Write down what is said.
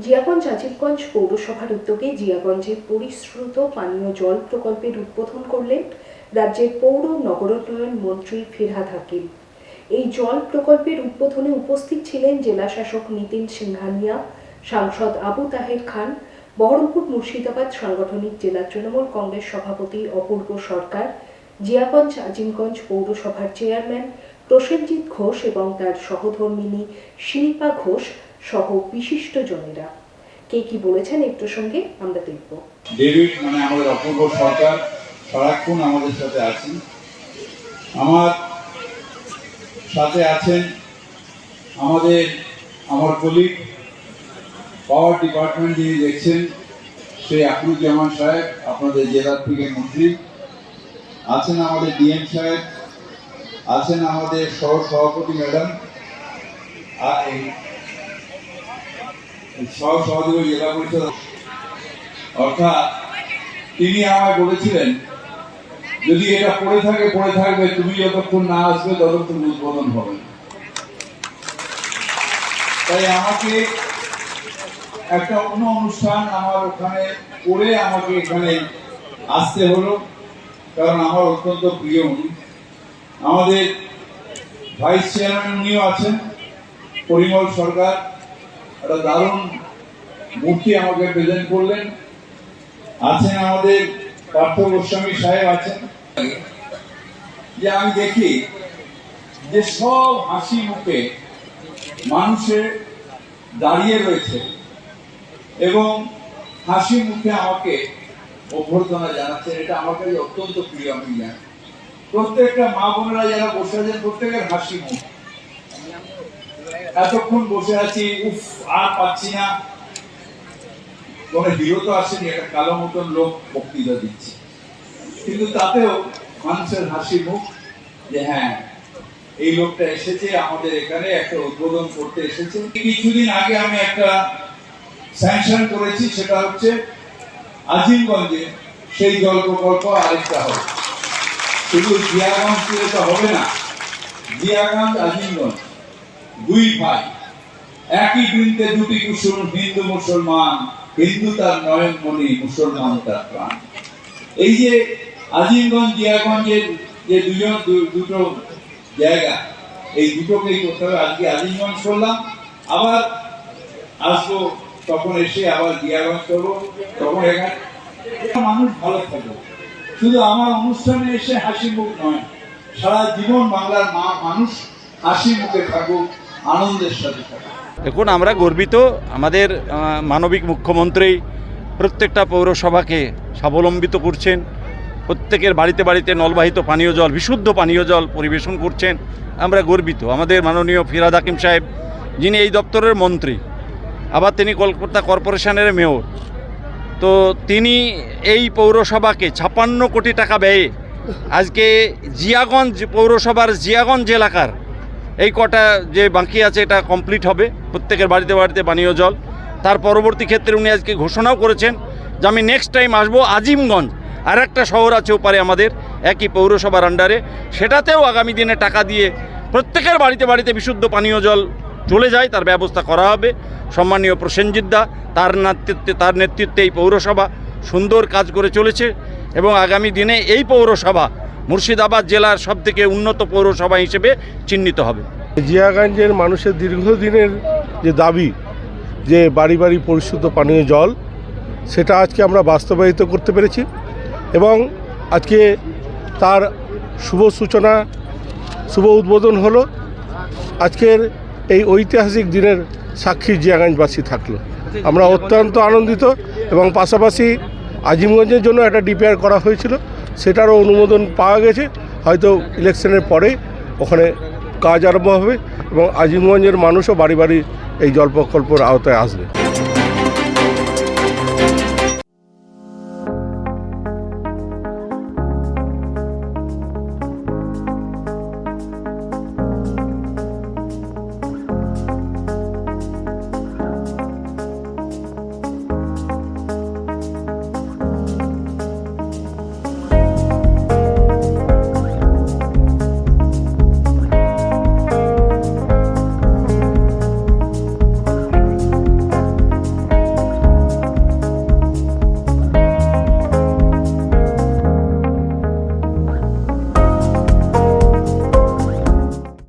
জিয়াগঞ্জ আজিমগঞ্জ পৌরসভার উদ্যোগে জিয়াগঞ্জে পরিশ্রুত পানীয় জল প্রকল্পের উদ্বোধন করলেন রাজ্যের পৌর নগরোন্নয়ন মন্ত্রী ফিরহাদ হাকিম। এই জল প্রকল্পের উদ্বোধনে উপস্থিত ছিলেন জেলা শাসক নিতিন সিংহানিয়া, সাংসদ আবু তাহের খান, বহরমপুর মুর্শিদাবাদ সাংগঠনিক জেলা তৃণমূল কংগ্রেস সভাপতি অপূর্ব সরকার, জিয়াগঞ্জ আজিমগঞ্জ পৌরসভার চেয়ারম্যান প্রসেনজিৎ ঘোষ এবং তার সহধর্মিনী শিল্পা ঘোষ সহ বিশিষ্ট জনেরা। কে কি বলেছেন এই প্রসঙ্গে আমরা দেখব। ডেভিড আমাদের অপূর্ব সরকার সারাক্ষণ আমাদের সাথে আছেন। আমার সাথে আছেন আমার কলিগ পাওয়ার ডিপার্টমেন্ট যিনি দেখছেন সেই আকরুজ্জামান সাহেব, আপনাদের জেলার থেকে মন্ত্রী আছেন, আমাদের ডিএম সাহেব আছেন, আমাদের সহ সভাপতি ম্যাডাম, সহ সভাপতি জেলা পরিষদ। অর্থাৎ তিনি আমায় বলেছিলেন যদি এটা পড়ে থাকবে, তুমি যতক্ষণ না আসবে ততক্ষণ উদ্বোধন হবে। তাই আমাকে একটা অন্য অনুষ্ঠান আমার ওখানে করে আমাকে এখানে আসতে হলো, কারণ আমার অত্যন্ত প্রিয় উনি। আমাদের ভাইস চেয়ারম্যান উনিও আছেন, পরিমল সরকার, একটা দারুণ মূর্তি আমাকে প্রেজেন্ট করলেন। আছেন আমাদের পার্থ গোস্বামী সাহেব আছেন। যে আমি দেখি যে সব হাসি মুখে মানুষের দাঁড়িয়ে রয়েছে এবং হাসি মুখে আমাকে অভ্যর্থনা জানাচ্ছেন, এটা আমার কাছে অত্যন্ত প্রিয়। আমি জানি প্রত্যেকটা মা বোনেরা যারা বসে আছেন প্রত্যেকের হাসি মুখ। এতক্ষণ বসে আছি, উফ আর পাচ্ছি না, কোনো বিরত আসেনি, একটা কালো মতন লোক বক্তৃতা দিচ্ছে, কিন্তু তাতেও মানুষের হাসি মুখ যে হ্যাঁ এই লোকটা এসেছে আমাদের এখানে একটা উদ্বোধন করতে এসেছে। কিছুদিন আগে আমি একটা স্যাংশন করেছি, সেটা হচ্ছে আজিমগঞ্জে সেই জল প্রকল্প আরেকটা হবে। শুধু জিয়াগঞ্জ দিলে তো হবে না, জিয়াগঞ্জ আজিমগঞ্জ দুই ভাই, একই বৃন্তে দুটি কুসুম, হিন্দু মুসলমান, হিন্দু তার নয়নমণি, মুসলমান তার প্রাণ। এই যে আজিমগঞ্জ জিয়াগঞ্জের যে দুটো জায়গা, এই দুটোকেই করতে হবে। আজকে আজিমগঞ্জ করলাম, আবার আসবো, তখন এসে আবার জিয়াগঞ্জ করবো, তখন এখানে মানুষ ভালো থাকবে। শুধু আমার অনুষ্ঠানে এসে হাসি মুখ নয়, সারা জীবন বাংলার মানুষ হাসি মুখে থাকুক, আনন্দের সাথে থাকুক। এখন আমরা গর্বিত, আমাদের মানবিক মুখ্যমন্ত্রী প্রত্যেকটা পৌরসভাকে স্বাবলম্বিত করছেন, প্রত্যেকের বাড়িতে বাড়িতে নলবাহিত পানীয় জল, বিশুদ্ধ পানীয় জল পরিবেশন করছেন। আমরা গর্বিত। আমাদের মাননীয় ফিরহাদ হাকিম সাহেব, যিনি এই দপ্তরের মন্ত্রী, আবার তিনি কলকাতা কর্পোরেশনের মেয়র, তো তিনি এই পৌরসভাকে 56 কোটি টাকা ব্যয়ে আজকে জিয়াগঞ্জ পৌরসভার জিয়াগঞ্জ এলাকার এই কটা যে বাকি আছে এটা কমপ্লিট হবে, প্রত্যেকের বাড়িতে বাড়িতে পানীয় জল। তার পরবর্তী ক্ষেত্রে উনি আজকে ঘোষণাও করেছেন যে আমি নেক্সট টাইম আসবো আজিমগঞ্জ, আর একটা শহর আছে ওপারে আমাদের একই পৌরসভার আন্ডারে, সেটাতেও আগামী দিনে টাকা দিয়ে প্রত্যেকের বাড়িতে বাড়িতে বিশুদ্ধ পানীয় জল চলে যায়, তার ব্যবস্থা করা হবে। সম্মানীয় প্রসেনজিৎ দা, তার নেতৃত্বে এই পৌরসভা সুন্দর কাজ করে চলেছে এবং আগামী দিনে এই পৌরসভা মুর্শিদাবাদ জেলার সবথেকে উন্নত পৌরসভা হিসেবে চিহ্নিত হবে। জিয়াগঞ্জের মানুষের দীর্ঘদিনের যে দাবি যে বাড়ি বাড়ি পরিশুদ্ধ পানীয় জল, সেটা আজকে আমরা বাস্তবায়িত করতে পেরেছি এবং আজকে তার শুভ সূচনা, শুভ উদ্বোধন হলো। আজকের এই ঐতিহাসিক দিনের সাক্ষী জিয়াগঞ্জবাসী থাকলো। আমরা অত্যন্ত আনন্দিত এবং পাশাপাশি আজিমগঞ্জের জন্য একটা ডিপিআর করা হয়েছিল, সেটারও অনুমোদন পাওয়া গেছে। হয়তো ইলেকশনের পরে ওখানে কাজ আরম্ভ হবে এবং আজিমগঞ্জের মানুষও বাড়ি বাড়ি এই জল প্রকল্পের আওতায় আসবে।